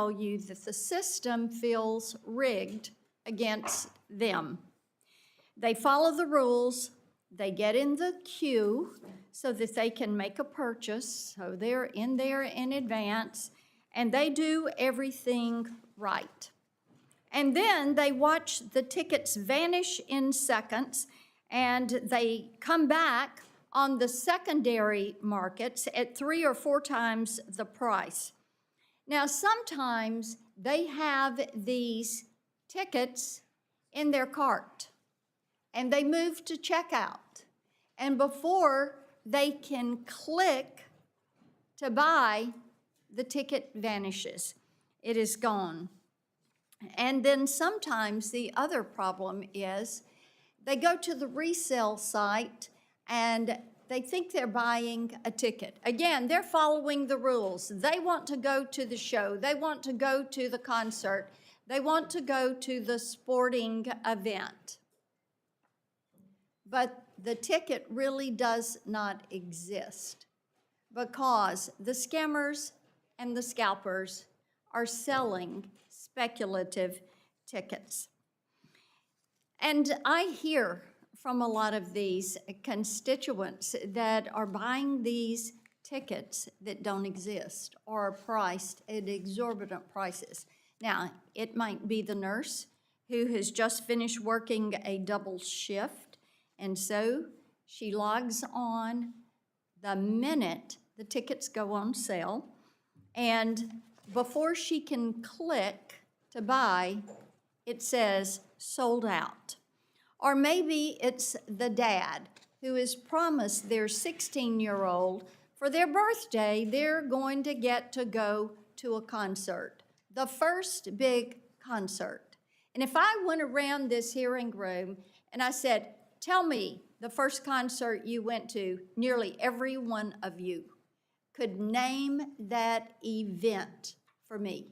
tell you that the system feels rigged against them. They follow the rules, they get in the queue so that they can make a purchase, so they're in there in advance, and they do everything right. And then they watch the tickets vanish in seconds, and they come back on the secondary markets at 3 or 4 times the price. Now, sometimes they have these tickets in their cart, and they move to checkout. And before they can click to buy, the ticket vanishes. It is gone. And then sometimes the other problem is they go to the resale site and they think they're buying a ticket. Again, they're following the rules. They want to go to the show. They want to go to the concert. They want to go to the sporting event. But the ticket really does not exist because the scammers and the scalpers are selling speculative tickets. And I hear from a lot of these constituents that are buying these tickets that don't exist or are priced at exorbitant prices. Now, it might be the nurse who has just finished working a double shift, and so she logs on the minute the tickets go on sale, and before she can click to buy, it says sold out. Or maybe it's the dad who has promised their 16-year-old for their birthday they're going to get to go to a concert, the first big concert. And if I went around this hearing room and I said, tell me the first concert you went to, nearly every one of you could name that event for me.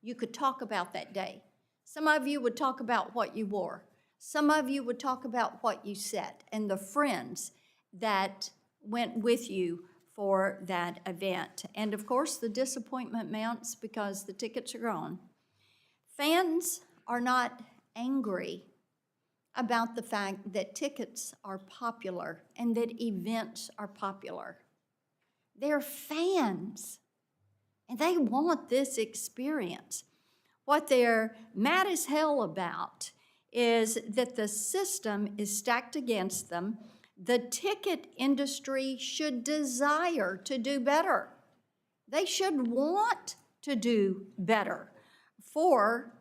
You could talk about that day. Some of you would talk about what you wore. Some of you would talk about what you said and the friends that went with you for that event. And of course, the disappointment mounts because the tickets are gone. Fans are not angry about the fact that tickets are popular and that events are popular. They're fans, and they want this experience. What they're mad as hell about is that the system is stacked against them. The ticket industry should desire to do better. They should want to do better for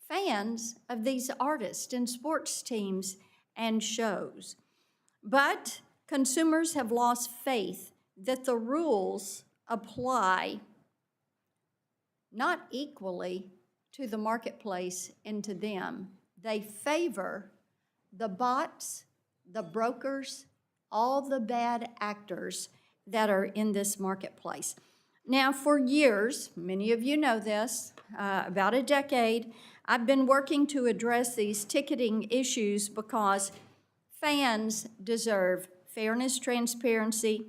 fans of these artists and sports teams and shows. But consumers have lost faith that the rules apply not equally to the marketplace and to them. They favor the bots, the brokers, all the bad actors that are in this marketplace. Now, for years, many of you know this, about a decade, I've been working to address these ticketing issues because fans deserve fairness, transparency,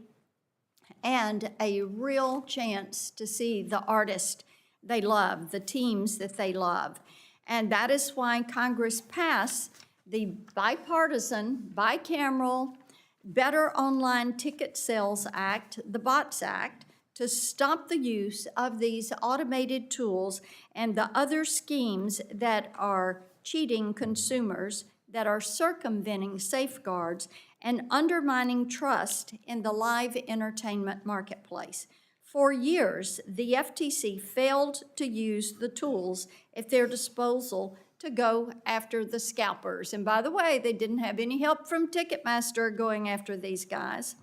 and a real chance to see the artist they love, the teams that they love. And that is why Congress passed the bipartisan, bicameral, Better Online Ticket Sales Act, the BOTS Act, to stop the use of these automated tools and the other schemes that are cheating consumers, that are circumventing safeguards and undermining trust in the live entertainment marketplace. For years, the FTC failed to use the tools at their disposal to go after the scalpers. And by the way, they didn't have any help from Ticketmaster going after these guys.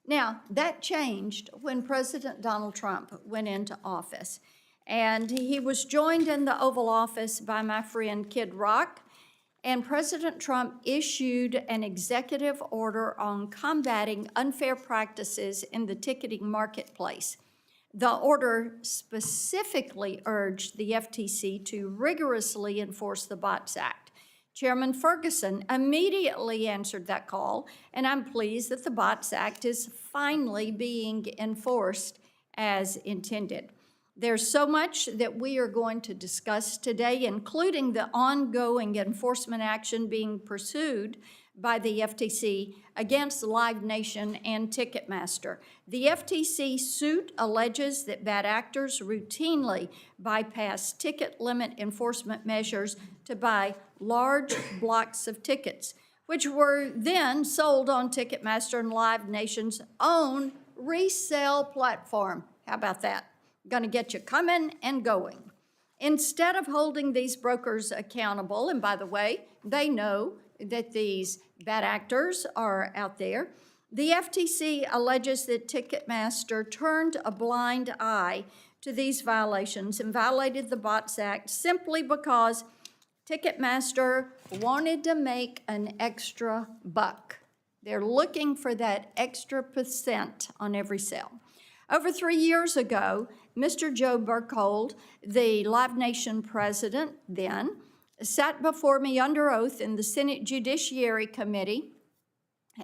Now, that changed when President Donald Trump went into office. And he was joined in the Oval Office by my friend Kid Rock. And President Trump issued an executive order on combating unfair practices in the ticketing marketplace. The order specifically urged the FTC to rigorously enforce the BOTS Act. Chairman Ferguson immediately answered that call, and I'm pleased that the BOTS Act is finally being enforced as intended. There's so much that we are going to discuss today, including the ongoing enforcement action being pursued by the FTC against Live Nation and Ticketmaster. The FTC suit alleges that bad actors routinely bypass ticket limit enforcement measures to buy large blocks of tickets, which were then sold on Ticketmaster and Live Nation's own resale platform. How about that? Going to get you coming and going. Instead of holding these brokers accountable, and by the way, they know that these bad actors are out there, the FTC alleges that Ticketmaster turned a blind eye to these violations and violated the Bots Act simply because Ticketmaster wanted to make an extra buck. They're looking for that extra % on every sale. Over 3 years ago, Mr. Joe Burkhold, the Live Nation president then, sat before me under oath in the Senate Judiciary Committee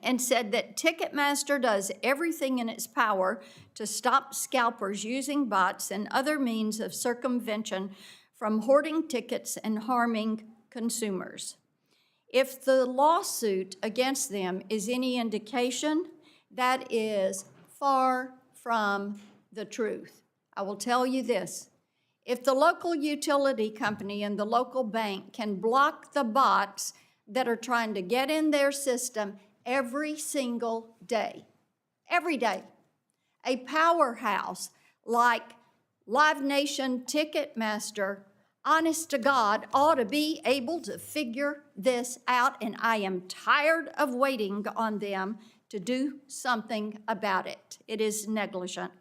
and said that Ticketmaster does everything in its power to stop scalpers using bots and other means of circumvention from hoarding tickets and harming consumers. If the lawsuit against them is any indication, that is far from the truth. I will tell you this. If the local utility company and the local bank can block the bots that are trying to get in their system every single day, every day, a powerhouse like Live Nation, Ticketmaster, honest to God, ought to be able to figure this out, and I am tired of waiting on them to do something about it. It is negligent.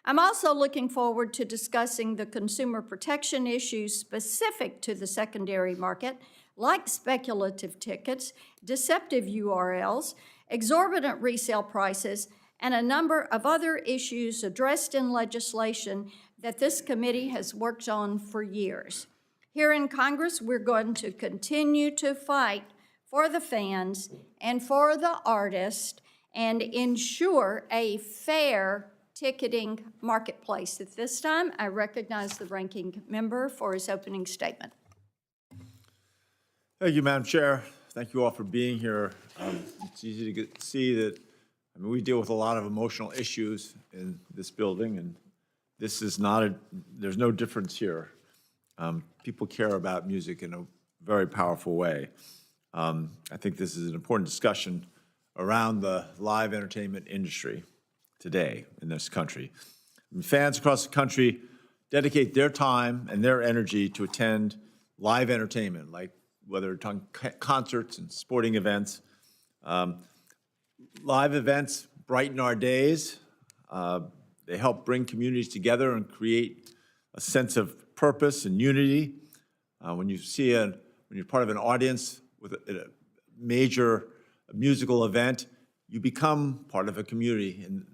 I'm also looking forward to discussing the consumer protection issues specific to the secondary market, like speculative tickets, deceptive URLs, exorbitant resale prices, and a number of other issues addressed in legislation that this committee has worked on for years. Here in Congress, we're going to continue to fight for the fans and for the artists and ensure a fair ticketing marketplace. At this time, I recognize the ranking member for his opening statement. Thank you, Madam Chair. Thank you all for being here. It's easy to see that, we deal with a lot of emotional issues in this building, and this is not there's no difference here. People care about music in a very powerful way. I think this is an important discussion around the live entertainment industry today in this country. Fans across the country dedicate their time and their energy to attend live entertainment, like whether it's on concerts and sporting events. Live events brighten our days. They help bring communities together and create a sense of purpose and unity. When you're part of an audience with a major musical event, you become part of a community in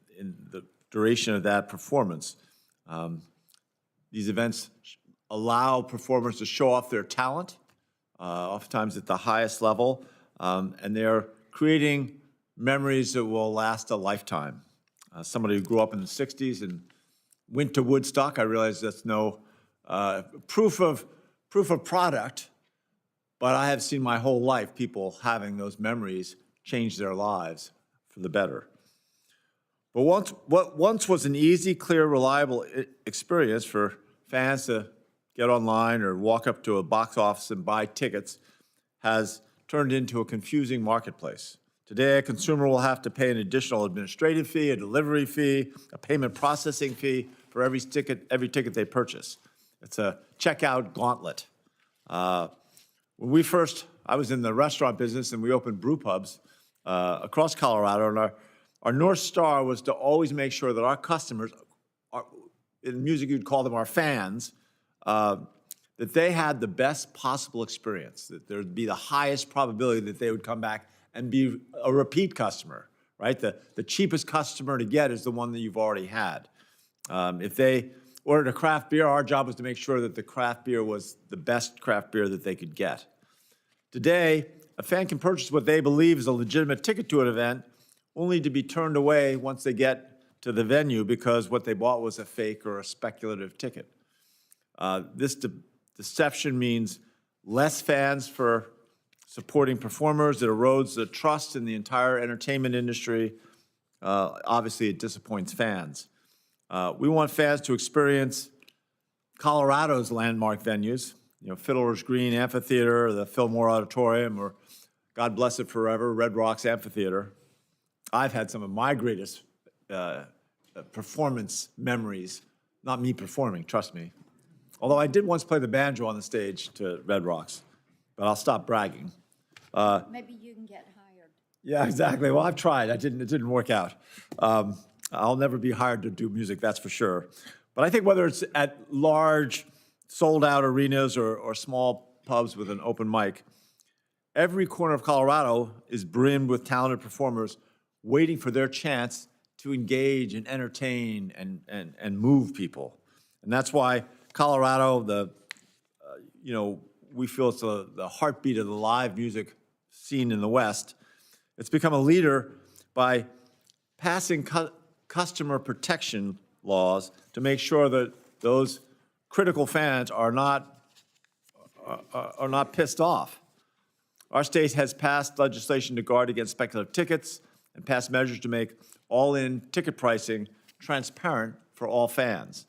the duration of that performance. These events allow performers to show off their talent, oftentimes at the highest level, and they're creating memories that will last a lifetime. Somebody who grew up in the 60s and went to Woodstock, I realize that's no proof of product, but I have seen my whole life people having those memories change their lives for the better. But what once was an easy, clear, reliable experience for fans to get online or walk up to a box office and buy tickets has turned into a confusing marketplace. Today, a consumer will have to pay an additional administrative fee, a delivery fee, a payment processing fee for every ticket they purchase. It's a checkout gauntlet. I was in the restaurant business and we opened brew pubs across Colorado, and our North Star was to always make sure that our customers, in music you'd call them our fans, that they had the best possible experience, that there'd be the highest probability that they would come back and be a repeat customer, right? The cheapest customer to get is the one that you've already had. If they ordered a craft beer, our job was to make sure that the craft beer was the best craft beer that they could get. Today, a fan can purchase what they believe is a legitimate ticket to an event, only to be turned away once they get to the venue because what they bought was a fake or a speculative ticket. This deception means less fans for supporting performers. It erodes the trust in the entire entertainment industry. Obviously, it disappoints fans. We want fans to experience Colorado's landmark venues, Fiddler's Green Amphitheater, the Fillmore Auditorium, or God bless it forever, Red Rocks Amphitheater. I've had some of my greatest performance memories, not me performing, trust me. Although I did once play the banjo on the stage to Red Rocks, but I'll stop bragging. Maybe you can get hired. Yeah, exactly. Well, I've tried. It didn't work out. I'll never be hired to do music, that's for sure. But I think whether it's at large, sold-out arenas or small pubs with an open mic, every corner of Colorado is brimmed with talented performers waiting for their chance to engage and entertain and move people. And that's why Colorado, we feel it's the heartbeat of the live music scene in the West. It's become a leader by passing customer protection laws to make sure that those critical fans are not pissed off. Our state has passed legislation to guard against speculative tickets and passed measures to make all-in ticket pricing transparent for all fans.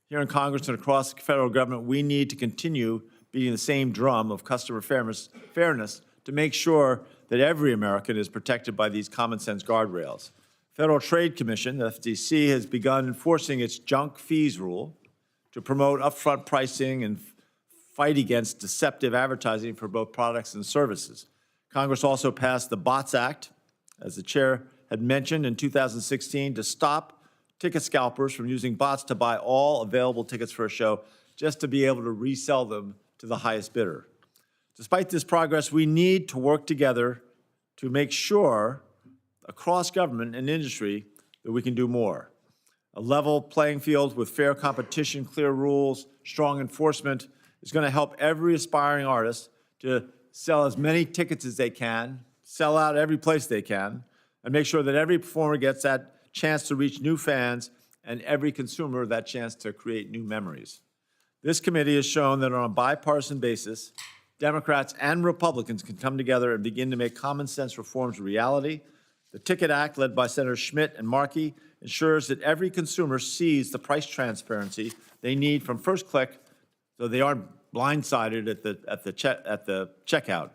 Here in Congress and across the federal government, we need to continue beating the same drum of customer fairness to make sure that every American is protected by these common-sense guardrails. Federal Trade Commission, the FTC, has begun enforcing its junk fees rule to promote upfront pricing and fight against deceptive advertising for both products and services. Congress also passed the BOTS Act, as the chair had mentioned, in 2016 to stop ticket scalpers from using bots to buy all available tickets for a show just to be able to resell them to the highest bidder. Despite this progress, we need to work together to make sure across government and industry that we can do more. A level playing field with fair competition, clear rules, strong enforcement is going to help every aspiring artist to sell as many tickets as they can, sell out every place they can, and make sure that every performer gets that chance to reach new fans and every consumer that chance to create new memories. This committee has shown that on a bipartisan basis, Democrats and Republicans can come together and begin to make common sense reforms a reality. The Ticket Act, led by Senators Schmidt and Markey, ensures that every consumer sees the price transparency they need from first click so they aren't blindsided at the checkout.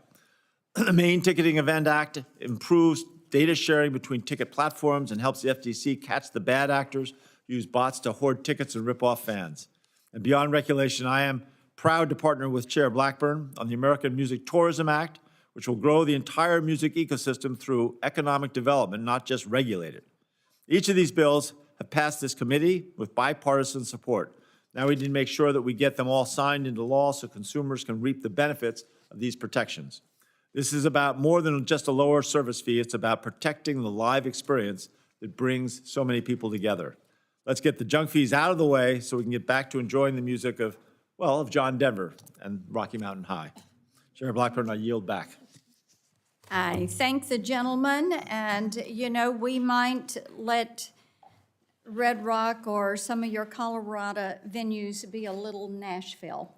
The Maine Ticketing Event Act improves data sharing between ticket platforms and helps the FTC catch the bad actors who use bots to hoard tickets and rip off fans. And beyond regulation, I am proud to partner with Chair Blackburn on the American Music Tourism Act, which will grow the entire music ecosystem through economic development, not just regulate it. Each of these bills have passed this committee with bipartisan support. Now we need to make sure that we get them all signed into law so consumers can reap the benefits of these protections. This is about more than just a lower service fee. It's about protecting the live experience that brings so many people together. Let's get the junk fees out of the way so we can get back to enjoying the music of John Denver and Rocky Mountain High. Chair Blackburn, I yield back. I thank the gentleman, and we might let Red Rock or some of your Colorado venues be a little Nashville.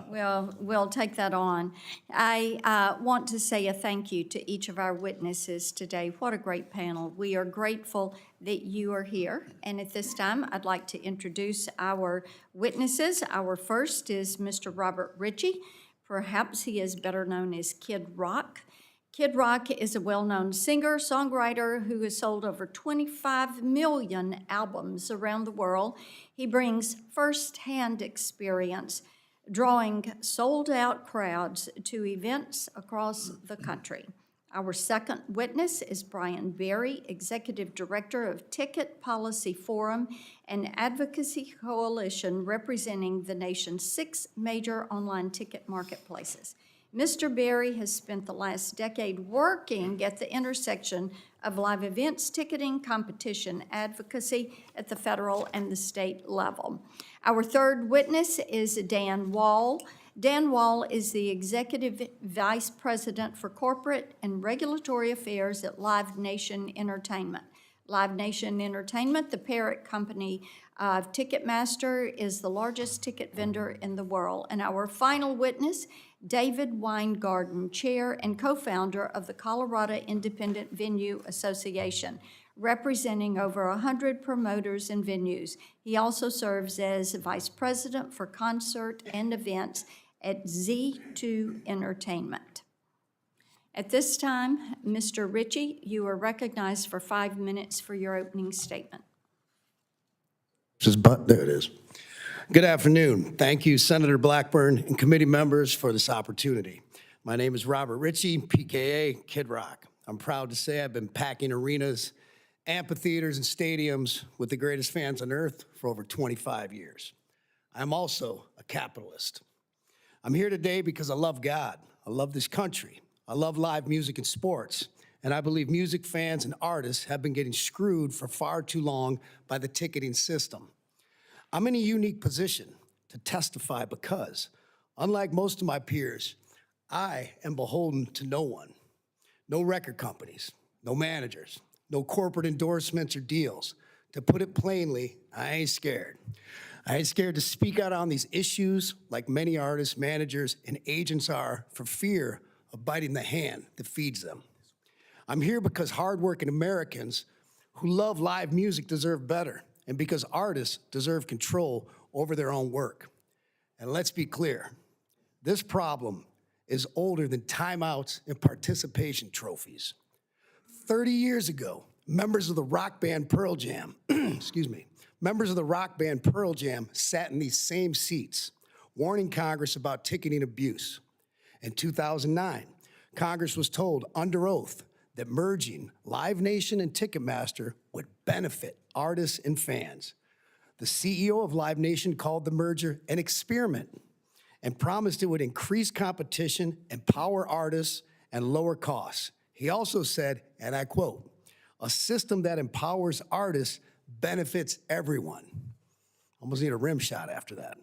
We'll take that on. I want to say a thank you to each of our witnesses today. What a great panel. We are grateful that you are here. And at this time, I'd like to introduce our witnesses. Our first is Mr. Robert Ritchie. Perhaps he is better known as Kid Rock. Kid Rock is a well-known singer, songwriter who has sold over 25 million albums around the world. He brings first-hand experience, drawing sold-out crowds to events across the country. Our second witness is Brian Berry, Executive Director of Ticket Policy Forum, an advocacy coalition representing the nation's 6 major online ticket marketplaces. Mr. Berry has spent the last decade working at the intersection of live events, ticketing, competition, advocacy at the federal and the state level. Our third witness is Dan Wall. Dan Wall is the Executive Vice President for Corporate and Regulatory Affairs at Live Nation Entertainment. Live Nation Entertainment, the parent company of Ticketmaster, is the largest ticket vendor in the world. And our final witness, David Weingarten, Chair and co-founder of the Colorado Independent Venue Association, representing over 100 promoters and venues. He also serves as Vice President for Concert and Events at Z2 Entertainment. At this time, Mr. Ritchie, you are recognized for 5 minutes for your opening statement. There it is. Good afternoon. Thank you, Senator Blackburn and committee members, for this opportunity. My name is Robert Ritchie, PKA Kid Rock. I'm proud to say I've been packing arenas, amphitheaters, and stadiums with the greatest fans on earth for over 25 years. I'm also a capitalist. I'm here today because I love God. I love this country. I love live music and sports. And I believe music fans and artists have been getting screwed for far too long by the ticketing system. I'm in a unique position to testify because, unlike most of my peers, I am beholden to no one. No record companies, no managers, no corporate endorsements or deals. To put it plainly, I ain't scared. I ain't scared to speak out on these issues like many artists, managers, and agents are for fear of biting the hand that feeds them. I'm here because hardworking Americans who love live music deserve better, and because artists deserve control over their own work. And let's be clear, this problem is older than timeouts and participation trophies. 30 years ago, members of the rock band Pearl Jam, members of the rock band Pearl Jam sat in these same seats, warning Congress about ticketing abuse. In 2009, Congress was told under oath that merging Live Nation and Ticketmaster would benefit artists and fans. The CEO of Live Nation called the merger an experiment and promised it would increase competition, empower artists, and lower costs. He also said, and I quote, "A system that empowers artists benefits everyone." Almost need a rim shot after that.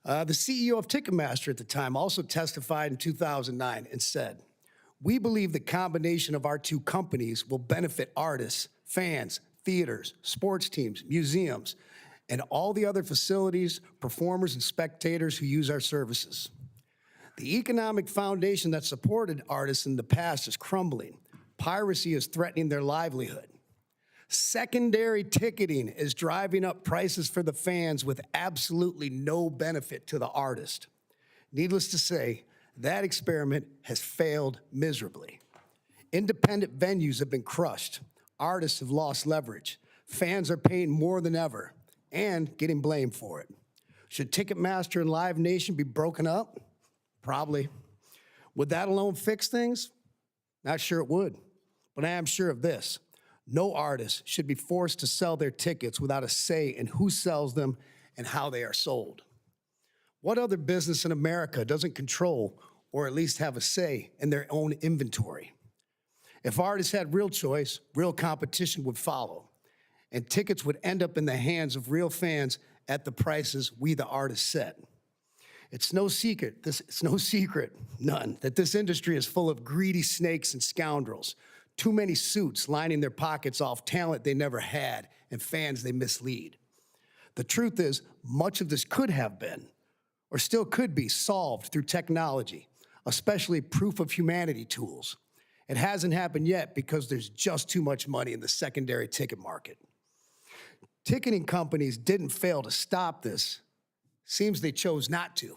The CEO of Ticketmaster at the time also testified in 2009 and said, "We believe the combination of our two companies will benefit artists, fans, theaters, sports teams, museums, and all the other facilities, performers, and spectators who use our services." The economic foundation that supported artists in the past is crumbling. Piracy is threatening their livelihood. Secondary ticketing is driving up prices for the fans with absolutely no benefit to the artist. Needless to say, that experiment has failed miserably. Independent venues have been crushed. Artists have lost leverage. Fans are paying more than ever and getting blamed for it. Should Ticketmaster and Live Nation be broken up? Probably. Would that alone fix things? Not sure it would, but I am sure of this. No artist should be forced to sell their tickets without a say in who sells them and how they are sold. What other business in America doesn't control or at least have a say in their own inventory? If artists had real choice, real competition would follow, and tickets would end up in the hands of real fans at the prices we, the artists, set. It's no secret, none, that this industry is full of greedy snakes and scoundrels. Too many suits lining their pockets off talent they never had and fans they mislead. The truth is, much of this could have been, or still could be, solved through technology, especially proof of humanity tools. It hasn't happened yet because there's just too much money in the secondary ticket market. Ticketing companies didn't fail to stop this. Seems they chose not to.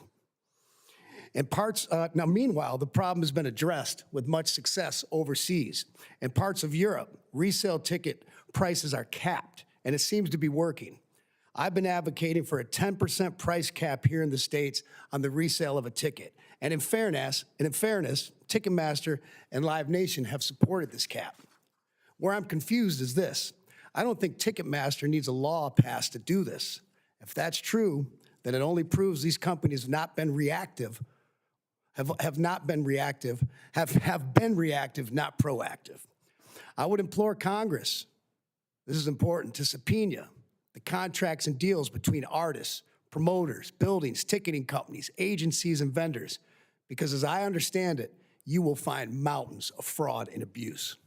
Now, meanwhile, the problem has been addressed with much success overseas. In parts of Europe, resale ticket prices are capped, and it seems to be working. I've been advocating for a 10% price cap here in the States on the resale of a ticket. And in fairness, Ticketmaster and Live Nation have supported this cap. Where I'm confused is this. I don't think Ticketmaster needs a law passed to do this. If that's true, then it only proves these companies have been reactive, not proactive. I would implore Congress, this is important, to subpoena the contracts and deals between artists, promoters, buildings, ticketing companies, agencies, and vendors, because as I understand it, you will find mountains of fraud and abuse.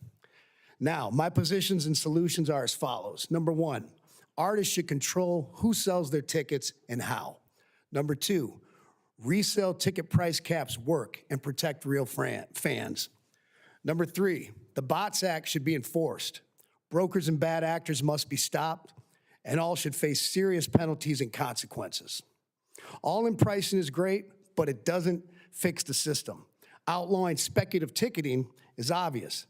Now, my positions and solutions are as follows. Number one, artists should control who sells their tickets and how. Number two, resale ticket price caps work and protect real fans. Number three, the Bots Act should be enforced. Brokers and bad actors must be stopped, and all should face serious penalties and consequences. All-in pricing is great, but it doesn't fix the system. Outlawing speculative ticketing is obvious.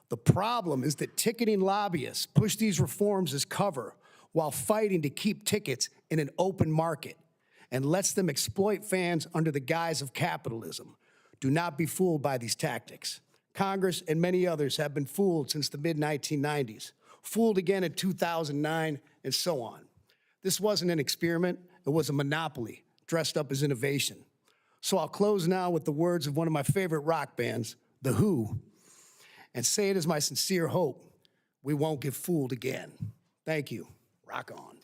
The problem is that ticketing lobbyists push these reforms as cover while fighting to keep tickets in an open market and lets them exploit fans under the guise of capitalism. Do not be fooled by these tactics. Congress and many others have been fooled since the mid-1990s, fooled again in 2009, and so on. This wasn't an experiment, it was a monopoly dressed up as innovation. So I'll close now with the words of one of my favorite rock bands, The Who, and say it is my sincere hope we won't get fooled again. Thank you. Rock on.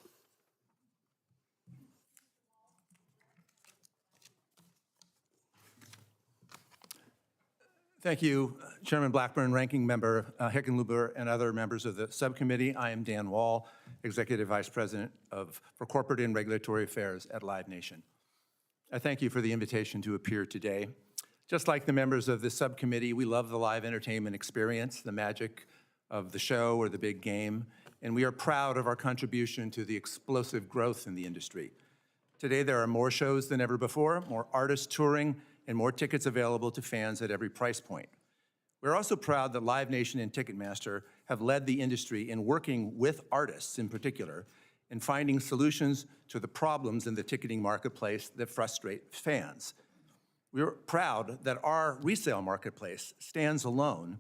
Thank you, Chairman Blackburn, Ranking Member Hickenlooper, and other members of the subcommittee. I am Dan Wall, Executive Vice President for Corporate and Regulatory Affairs at Live Nation. I thank you for the invitation to appear today. Just like the members of this subcommittee, we love the live entertainment experience, the magic of the show or the big game, and we are proud of our contribution to the explosive growth in the industry. Today, there are more shows than ever before, more artists touring, and more tickets available to fans at every price point. We're also proud that Live Nation and Ticketmaster have led the industry in working with artists in particular in finding solutions to the problems in the ticketing marketplace that frustrate fans. We're proud that our resale marketplace stands alone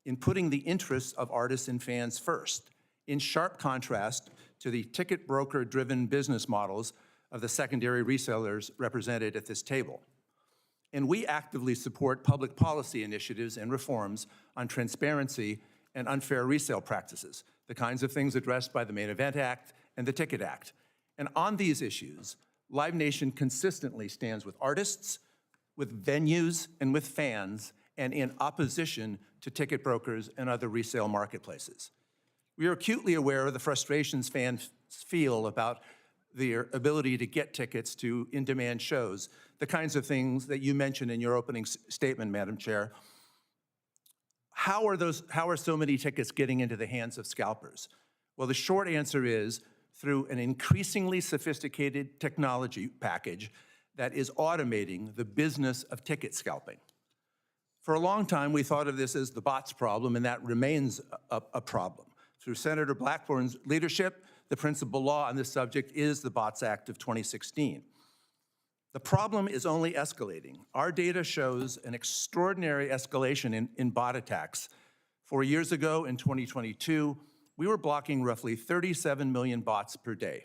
in putting the interests of artists and fans first, in sharp contrast to the ticket broker-driven business models of the secondary resellers represented at this table. And we actively support public policy initiatives and reforms on transparency and unfair resale practices, the kinds of things addressed by the Main Event Act and the Ticket Act. And on these issues, Live Nation consistently stands with artists, with venues, and with fans, and in opposition to ticket brokers and other resale marketplaces. We are acutely aware of the frustrations fans feel about their ability to get tickets to in-demand shows, the kinds of things that you mentioned in your opening statement, Madam Chair. How are so many tickets getting into the hands of scalpers? Well, the short answer is through an increasingly sophisticated technology package that is automating the business of ticket scalping. For a long time, we thought of this as the bots problem, and that remains a problem. Through Senator Blackburn's leadership, the principal law on this subject is the Bots Act of 2016. The problem is only escalating. Our data shows an extraordinary escalation in bot attacks. 4 years ago, in 2022, we were blocking roughly 37 million bots per day.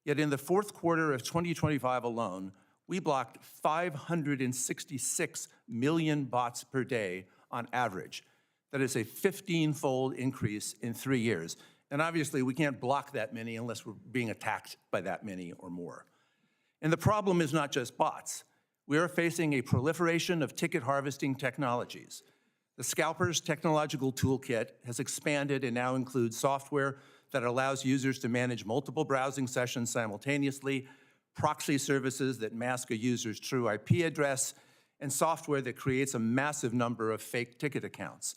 Yet in the fourth quarter of 2025 alone, we blocked 566 million bots per day on average. That is a 15-fold increase in 3 years. And obviously, we can't block that many unless we're being attacked by that many or more. And the problem is not just bots. We are facing a proliferation of ticket harvesting technologies. The Scalpers Technological Toolkit has expanded and now includes software that allows users to manage multiple browsing sessions simultaneously, proxy services that mask a user's true IP address, and software that creates a massive number of fake ticket accounts.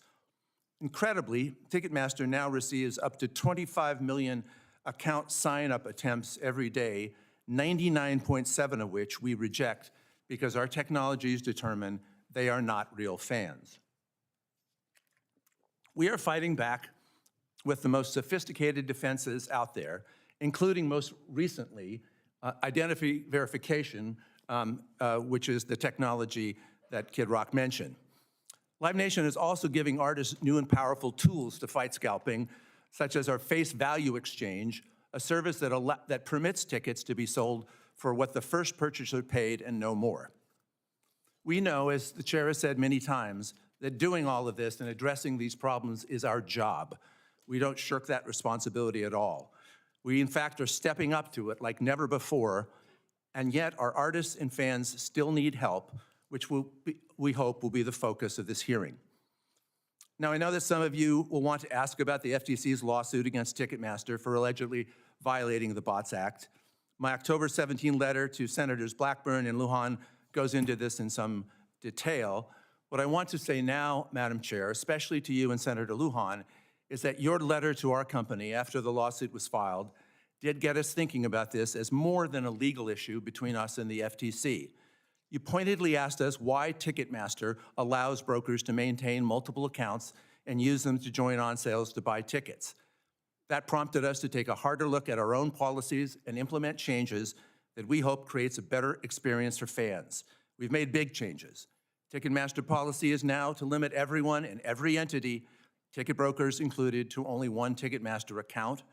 Incredibly, Ticketmaster now receives up to 25 million account sign-up attempts every day, 99.7 of which we reject because our technologies determine they are not real fans. We are fighting back with the most sophisticated defenses out there, including most recently identity verification, which is the technology that Kid Rock mentioned. Live Nation is also giving artists new and powerful tools to fight scalping, such as our face value exchange, a service that permits tickets to be sold for what the first purchaser paid and no more. We know, as the chair has said many times, that doing all of this and addressing these problems is our job. We don't shirk that responsibility at all. We, in fact, are stepping up to it like never before, and yet our artists and fans still need help, which we hope will be the focus of this hearing. Now, I know that some of you will want to ask about the FTC's lawsuit against Ticketmaster for allegedly violating the Bots Act. My October 17 letter to Senators Blackburn and Lujan goes into this in some detail. What I want to say now, Madam Chair, especially to you and Senator Lujan, is that your letter to our company after the lawsuit was filed did get us thinking about this as more than a legal issue between us and the FTC. You pointedly asked us why Ticketmaster allows brokers to maintain multiple accounts and use them to join on sales to buy tickets. That prompted us to take a harder look at our own policies and implement changes that we hope creates a better experience for fans. We've made big changes. Ticketmaster policy is now to limit everyone and every entity, ticket brokers included, to only one Ticketmaster account.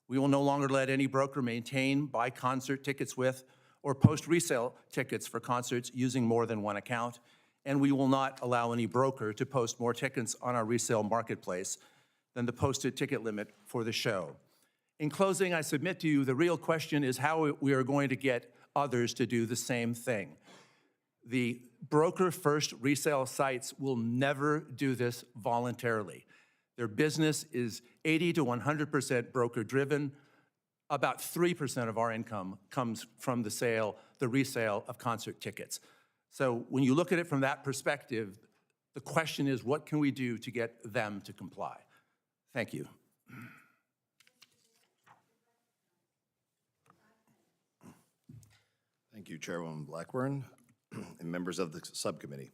We will no longer let any broker maintain, buy concert tickets with, or post resale tickets for concerts using more than one account. And we will not allow any broker to post more tickets on our resale marketplace than the posted ticket limit for the show. In closing, I submit to you the real question is how we are going to get others to do the same thing. The broker-first resale sites will never do this voluntarily. Their business is 80 to 100% broker-driven. About 3% of our income comes from the resale of concert tickets. So when you look at it from that perspective, the question is, what can we do to get them to comply? Thank you. Thank you, Chairwoman Blackburn and members of the subcommittee.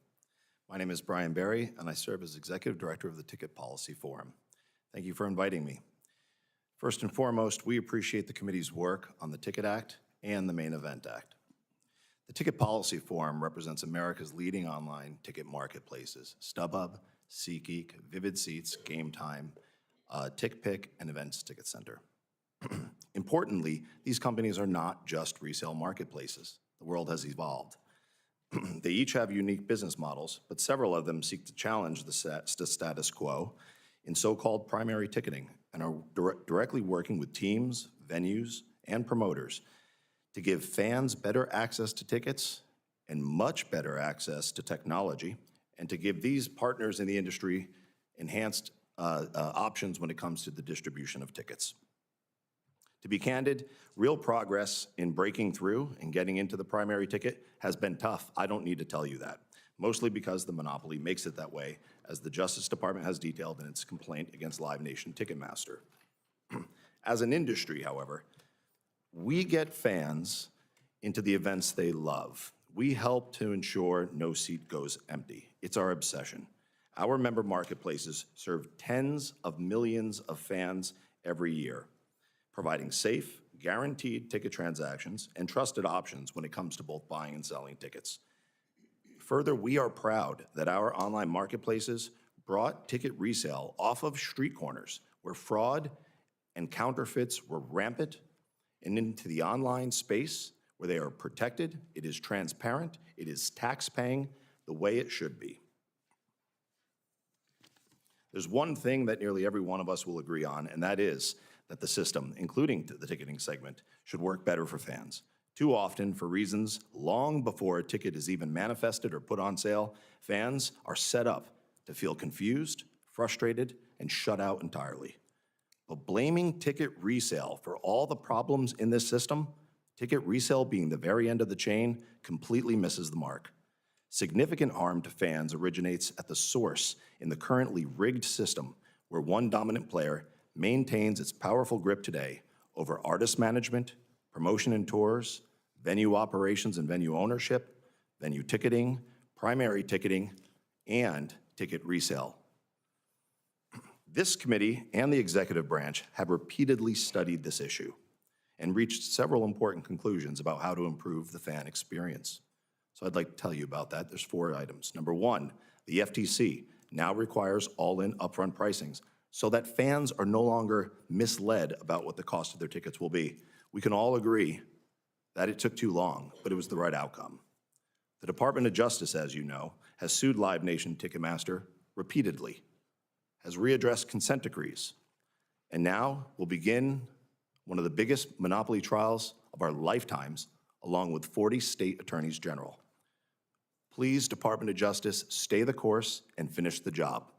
My name is Brian Barry, and I serve as Executive Director of the Ticket Policy Forum. Thank you for inviting me. First and foremost, we appreciate the committee's work on the Ticket Act and the Main Event Act. The Ticket Policy Forum represents America's leading online ticket marketplaces: StubHub, SeatGeek, Vivid Seats, Game Time, TickPick, and Events Ticket Center. Importantly, these companies are not just resale marketplaces. The world has evolved. They each have unique business models, but several of them seek to challenge the status quo in so-called primary ticketing and are directly working with teams, venues, and promoters to give fans better access to tickets and much better access to technology, and to give these partners in the industry enhanced options when it comes to the distribution of tickets. To be candid, real progress in breaking through and getting into the primary ticket has been tough. I don't need to tell you that, mostly because the monopoly makes it that way, as the Justice Department has detailed in its complaint against Live Nation Ticketmaster. As an industry, however, we get fans into the events they love. We help to ensure no seat goes empty. It's our obsession. Our member marketplaces serve tens of millions of fans every year, providing safe, guaranteed ticket transactions and trusted options when it comes to both buying and selling tickets. Further, we are proud that our online marketplaces brought ticket resale off of street corners where fraud and counterfeits were rampant and into the online space where they are protected, it is transparent, it is tax-paying the way it should be. There's one thing that nearly every one of us will agree on, and that is that the system, including the ticketing segment, should work better for fans. Too often, for reasons long before a ticket is even manifested or put on sale, fans are set up to feel confused, frustrated, and shut out entirely. But blaming ticket resale for all the problems in this system, ticket resale being the very end of the chain, completely misses the mark. Significant harm to fans originates at the source in the currently rigged system where one dominant player maintains its powerful grip today over artist management, promotion and tours, venue operations and venue ownership, venue ticketing, primary ticketing, and ticket resale. This committee and the executive branch have repeatedly studied this issue and reached several important conclusions about how to improve the fan experience. So I'd like to tell you about that. There's 4 items. Number 1, the FTC now requires all-in upfront pricings so that fans are no longer misled about what the cost of their tickets will be. We can all agree that it took too long, but it was the right outcome. The Department of Justice, as you know, has sued Live Nation Ticketmaster repeatedly, has readdressed consent decrees, and now will begin one of the biggest monopoly trials of our lifetimes, along with 40 state attorneys general. Please, Department of Justice, stay the course and finish the job.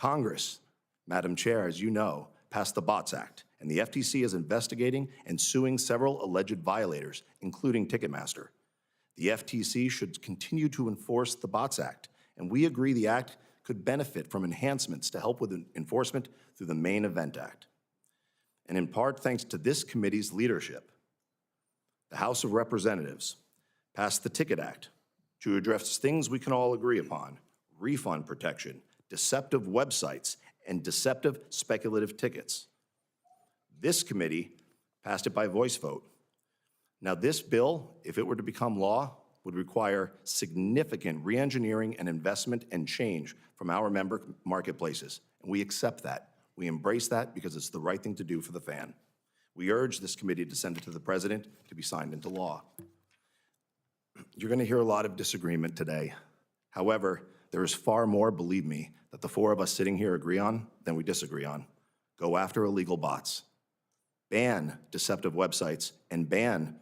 Congress, Madam Chair, as you know, passed the BOTS Act, and the FTC is investigating and suing several alleged violators, including Ticketmaster. The FTC should continue to enforce the BOTS Act, and we agree the act could benefit from enhancements to help with enforcement through the Main Event Act. And in part thanks to this committee's leadership, the House of Representatives passed the Ticket Act to address things we can all agree upon: refund protection, deceptive websites, and deceptive speculative tickets. This committee passed it by voice vote. Now, this bill, if it were to become law, would require significant reengineering and investment and change from our member marketplaces, and we accept that. We embrace that because it's the right thing to do for the fan. We urge this committee to send it to the President to be signed into law. You're going to hear a lot of disagreement today. However, there is far more, believe me, that the four of us sitting here agree on than we disagree on. Go after illegal bots, ban deceptive websites, and ban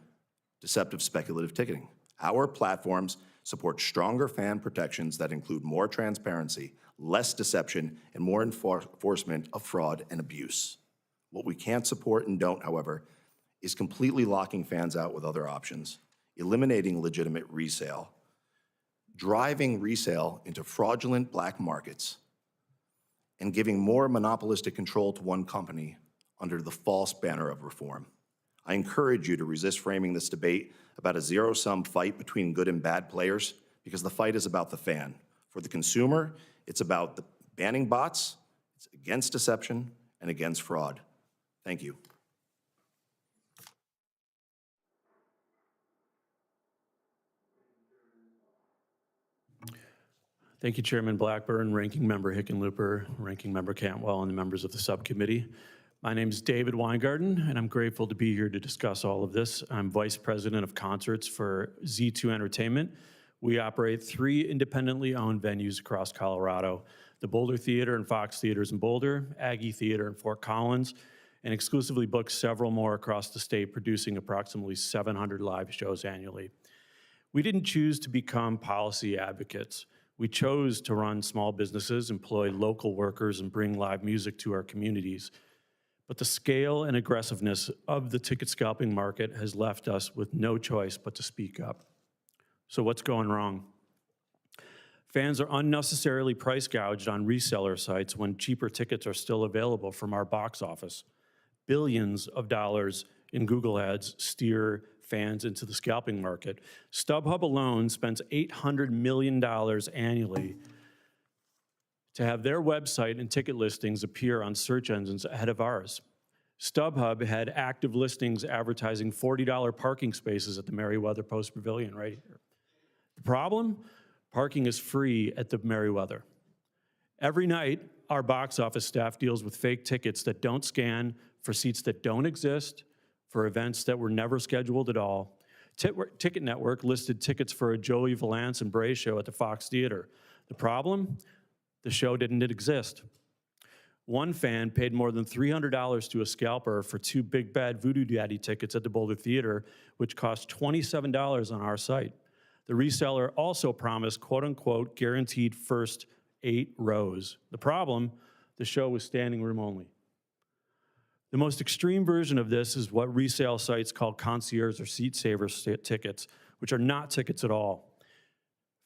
deceptive speculative ticketing. Our platforms support stronger fan protections that include more transparency, less deception, and more enforcement of fraud and abuse. What we can't support and don't, however, is completely locking fans out with other options, eliminating legitimate resale, driving resale into fraudulent black markets, and giving more monopolistic control to one company under the false banner of reform. I encourage you to resist framing this debate about a zero-sum fight between good and bad players, because the fight is about the fan. For the consumer, it's about the banning bots, it's against deception, and against fraud. Thank you. Thank you, Chairman Blackburn, Ranking Member Hickenlooper, Ranking Member Cantwell, and the members of the subcommittee. My name is David Weingarten, and I'm grateful to be here to discuss all of this. I'm Vice President of Concerts for Z2 Entertainment. We operate 3 independently owned venues across Colorado: the Boulder Theater and Fox Theaters in Boulder, Aggie Theater in Fort Collins, and exclusively book several more across the state, producing approximately 700 live shows annually. We didn't choose to become policy advocates. We chose to run small businesses, employ local workers, and bring live music to our communities. But the scale and aggressiveness of the ticket scalping market has left us with no choice but to speak up. So what's going wrong? Fans are unnecessarily price gouged on reseller sites when cheaper tickets are still available from our box office. Billions of dollars in Google ads steer fans into the scalping market. StubHub alone spends $800 million annually to have their website and ticket listings appear on search engines ahead of ours. StubHub had active listings advertising $40 parking spaces at the Merriweather Post Pavilion right here. The problem? Parking is free at the Merriweather. Every night, our box office staff deals with fake tickets that don't scan, for seats that don't exist, for events that were never scheduled at all. Ticket Network listed tickets for a Joey Valance and Bray show at the Fox Theater. The problem? The show didn't exist. One fan paid more than $300 to a scalper for 2 Big Bad Voodoo Daddy tickets at the Boulder Theater, which cost $27 on our site. The reseller also promised, quote unquote, guaranteed first 8 rows. The problem? The show was standing room only. The most extreme version of this is what resale sites call concierge or seat saver tickets, which are not tickets at all.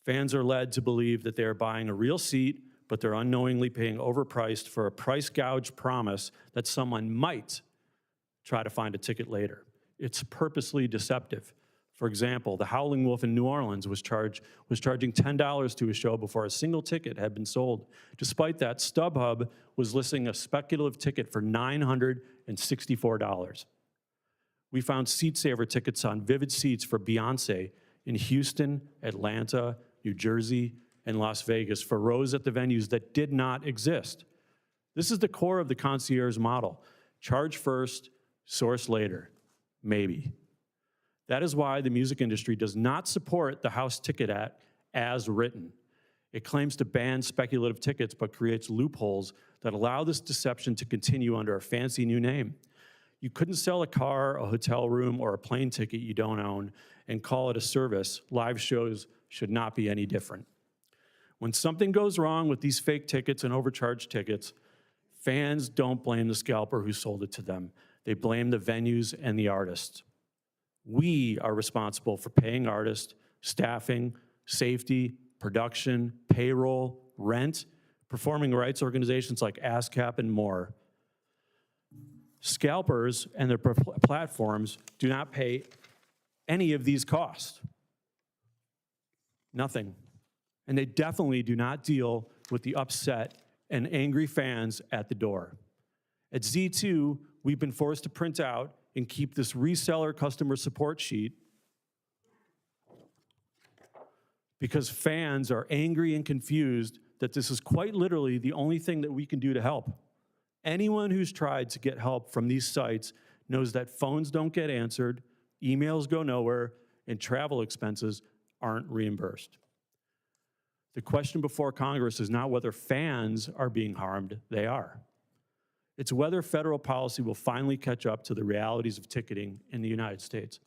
Fans are led to believe that they are buying a real seat, but they're unknowingly paying overpriced for a price gouge promise that someone might try to find a ticket later. It's purposely deceptive. For example, the Howling Wolf in New Orleans was charging $10 to a show before a single ticket had been sold. Despite that, StubHub was listing a speculative ticket for $964. We found seat saver tickets on Vivid Seats for Beyonce in Houston, Atlanta, New Jersey, and Las Vegas for rows at the venues that did not exist. This is the core of the concierge model. Charge first, source later, maybe. That is why the music industry does not support the House Ticket Act as written. It claims to ban speculative tickets, but creates loopholes that allow this deception to continue under a fancy new name. You couldn't sell a car, a hotel room, or a plane ticket you don't own and call it a service. Live shows should not be any different. When something goes wrong with these fake tickets and overcharged tickets, fans don't blame the scalper who sold it to them. They blame the venues and the artists. We are responsible for paying artists, staffing, safety, production, payroll, rent, performing rights organizations like ASCAP, and more. Scalpers and their platforms do not pay any of these costs. Nothing. And they definitely do not deal with the upset and angry fans at the door. At Z2, we've been forced to print out and keep this reseller customer support sheet because fans are angry and confused that this is quite literally the only thing that we can do to help. Anyone who's tried to get help from these sites knows that phones don't get answered, emails go nowhere, and travel expenses aren't reimbursed. The question before Congress is not whether fans are being harmed, they are. It's whether federal policy will finally catch up to the realities of ticketing in the United States.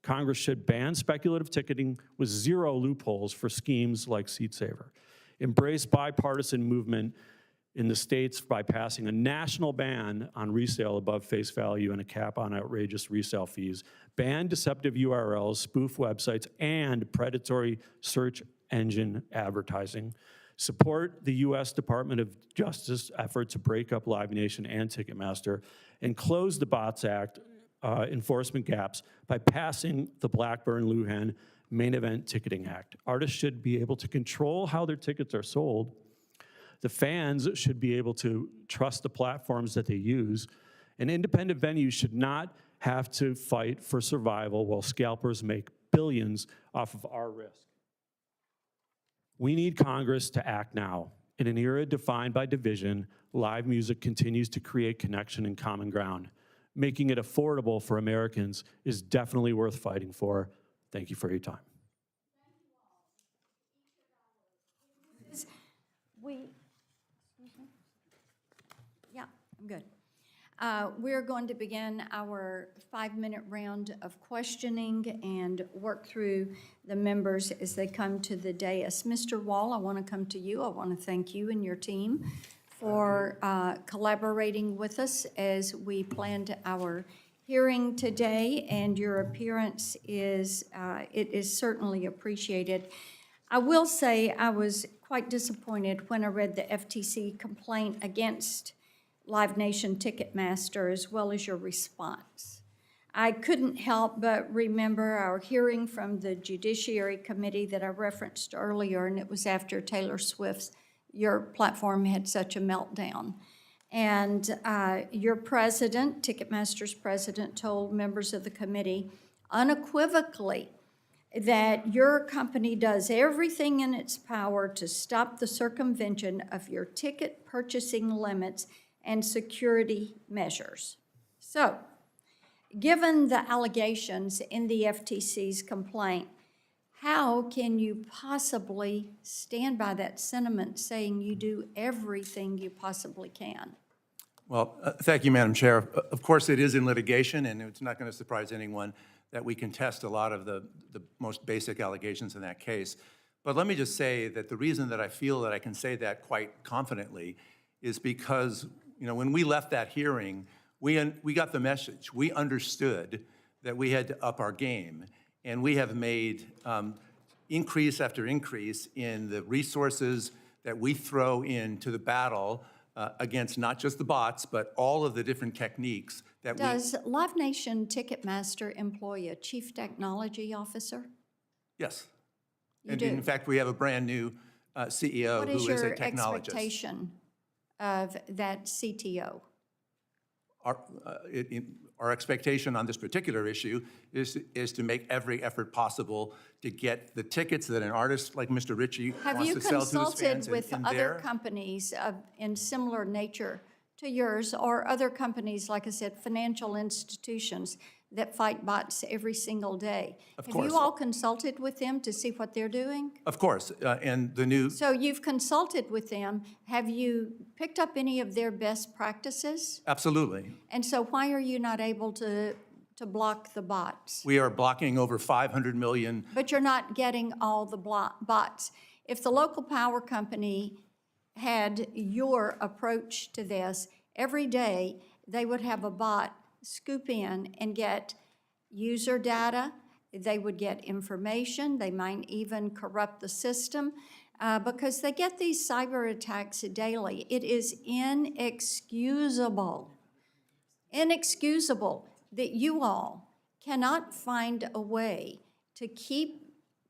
Congress should ban speculative ticketing with zero loopholes for schemes like SeatSaver. Embrace bipartisan movement in the states by passing a national ban on resale above face value and a cap on outrageous resale fees. Ban deceptive URLs, spoof websites, and predatory search engine advertising. Support the U.S. Department of Justice effort to break up Live Nation and Ticketmaster, and close the Bots Act enforcement gaps by passing the Blackburn-Lujan Main Event Ticketing Act. Artists should be able to control how their tickets are sold. The fans should be able to trust the platforms that they use. And independent venues should not have to fight for survival while scalpers make billions off of our risk. We need Congress to act now. In an era defined by division, live music continues to create connection and common ground. Making it affordable for Americans is definitely worth fighting for. Thank you for your time. Yeah, I'm good. We're going to begin our 5-minute round of questioning and work through the members as they come to the dais. Mr. Wall, I want to come to you. I want to thank you and your team for collaborating with us as we planned our hearing today, and your appearance is certainly appreciated. I will say I was quite disappointed when I read the FTC complaint against Live Nation Ticketmaster, as well as your response. I couldn't help but remember our hearing from the Judiciary Committee that I referenced earlier, and it was after Taylor Swift's, your platform had such a meltdown. And your president, Ticketmaster's president, told members of the committee unequivocally that your company does everything in its power to stop the circumvention of your ticket purchasing limits and security measures. So, given the allegations in the FTC's complaint, how can you possibly stand by that sentiment saying you do everything you possibly can? Well, thank you, Madam Chair. Of course, it is in litigation, and it's not going to surprise anyone that we contest a lot of the most basic allegations in that case. But let me just say that the reason that I feel that I can say that quite confidently is because, you know, when we left that hearing, we got the message. We understood that we had to up our game, and we have made increase after increase in the resources that we throw into the battle against not just the bots, but all of the different techniques that Does Live Nation Ticketmaster employ a chief technology officer? Yes. You And do? in fact, we have a brand-new CEO What who is is a your technologist. expectation of that CTO? Our expectation on this particular issue is to make every effort possible to get the tickets that an artist like Mr. Ritchie Have wants you to sell to his consulted fans with in other their... companies in similar nature to yours, or other companies, like I said, financial institutions that fight bots every single day? Of Have course. you all consulted with them to see what they're doing? Of course, and the new... So you've consulted with them. Have you picked up any of their best practices? Absolutely. And so why are you not able to block the bots? We are blocking over 500 million. But you're not getting all the bots. If the local power company had your approach to this, every day they would have a bot scoop in and get user data, they would get information, they might even corrupt the system because they get these cyber attacks daily. It is inexcusable that you all cannot find a way to keep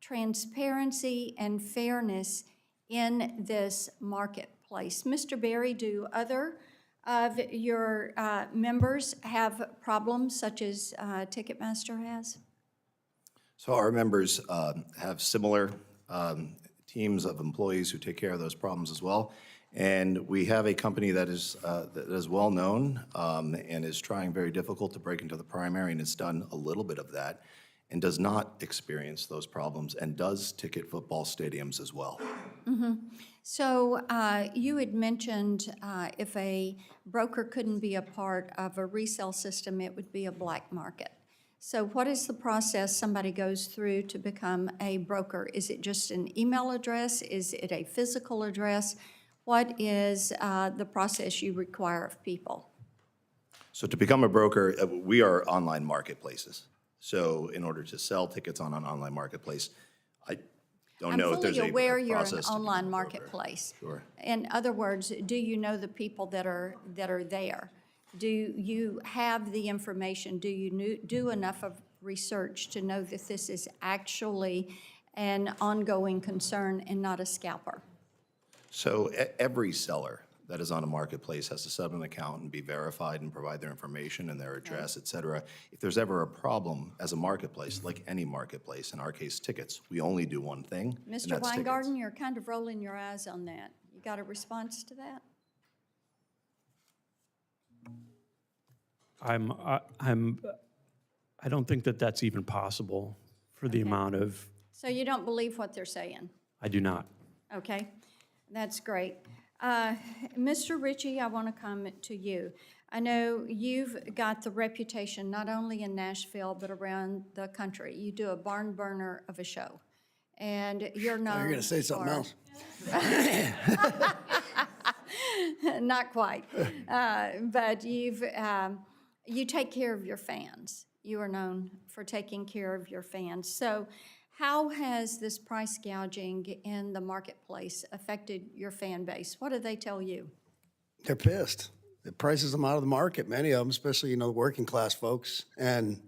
transparency and fairness in this marketplace. Mr. Berry, do other of your members have problems such as Ticketmaster has? So our members have similar teams of employees who take care of those problems as well. And we have a company that is well-known and is trying very difficult to break into the primary and has done a little bit of that and does not experience those problems and does ticket football stadiums as well. So you had mentioned if a broker couldn't be a part of a resale system, it would be a black market. So what is the process somebody goes through to become a broker? Is it just an email address? Is it a physical address? What is the process you require of people? So to become a broker, we are online marketplaces. So in order to sell tickets on an online marketplace, I don't know if there's a I'm fully aware you're an process to become a online broker. marketplace. Sure. In other words, do you know the people that are there? Do you have the information? Do you do enough of research to know that this is actually an ongoing concern and not a scalper? So every seller that is on a marketplace has to set up an account and be verified and provide their information and their address, et cetera. If there's ever a problem as a marketplace, like any marketplace, in our case, tickets, we only do one thing, and Mr. that's tickets. Weingarten, you're kind of rolling your eyes on that. You got a response to that? I don't think that that's even possible for the amount of, So you don't believe what they're saying? I do not. Okay, that's great. Mr. Ritchie, I want to come to you. I know you've got the reputation not only in Nashville, but around the country. You do a barn burner of a show, and you're known You're going to say something for- else. Not quite. But you take care of your fans. You are known for taking care of your fans. So how has this price gouging in the marketplace affected your fan base? What do they tell you? They're pissed. It prices them out of the market, many of them, especially, working class folks. And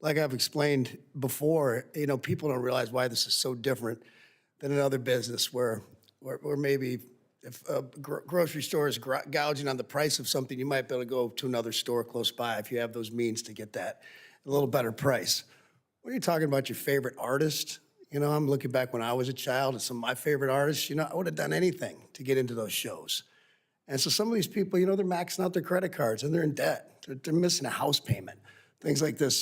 like I've explained before, people don't realize why this is so different than another business where maybe if a grocery store is gouging on the price of something, you might be able to go to another store close by if you have those means to get that a little better price. When you're talking about your favorite artist, I'm looking back when I was a child and some of my favorite artists, I would have done anything to get into those shows. And so some of these people, they're maxing out their credit cards and they're in debt. They're missing a house payment, things like this. So